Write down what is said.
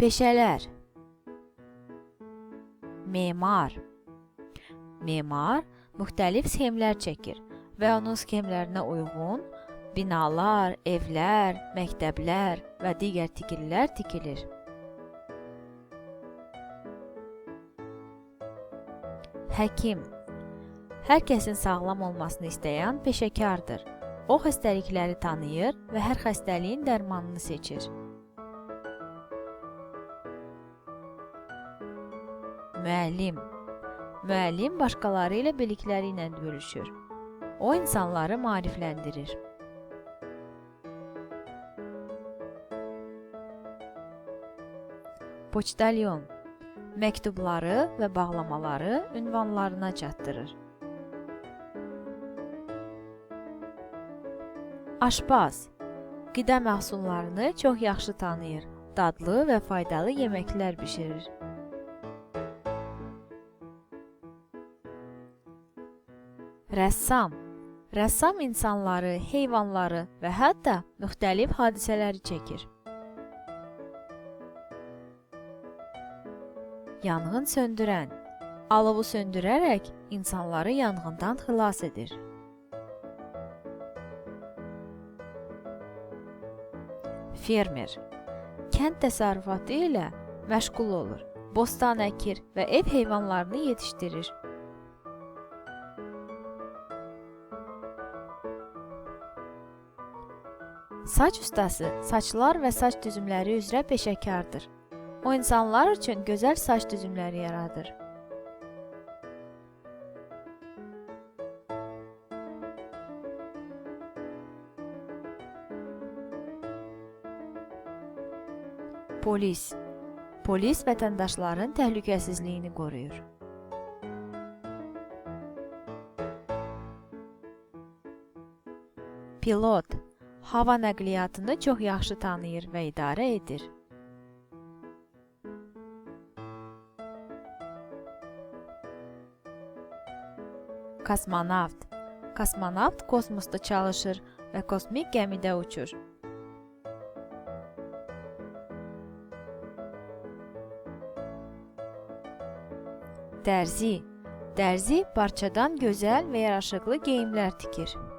Peşələr. Memar. Memar müxtəlif sxemlər çəkir və onun sxemlərinə uyğun binalar, evlər, məktəblər və digər tikililər tikilir. Həkim. Hər kəsin sağlam olmasını istəyən peşəkardır. O xəstəlikləri tanıyır və hər xəstəliyin dərmanını seçir. Müəllim. Müəllim başqaları ilə bilikləri ilə bölüşür. O insanları maarifləndirir. Poçtalyon. Məktubları və bağlamaları ünvanlarına çatdırır. Aşpaz. Qida məhsullarını çox yaxşı tanıyır. Dadlı və faydalı yeməklər bişirir. Rəssam. Rəssam insanları, heyvanları və hətta müxtəlif hadisələri çəkir. Yanğın söndürən. Alovu söndürərək insanları yanğından xilas edir. Fermer. Kənd təsərrüfatı ilə məşğul olur. Bostan əkir və ev heyvanlarını yetişdirir. Saç ustası saçlar və saç düzümləri üzrə peşəkardır. O insanlar üçün gözəl saç düzümləri yaradır. Polis. Polis vətəndaşların təhlükəsizliyini qoruyur. Pilot. Hava nəqliyyatını çox yaxşı tanıyır və idarə edir. Kosmonavt. Kosmonavt kosmosda çalışır və kosmik gəmidə uçur. Dərzi. Dərzi parçadan gözəl və yaraşıqlı geyimlər tikir.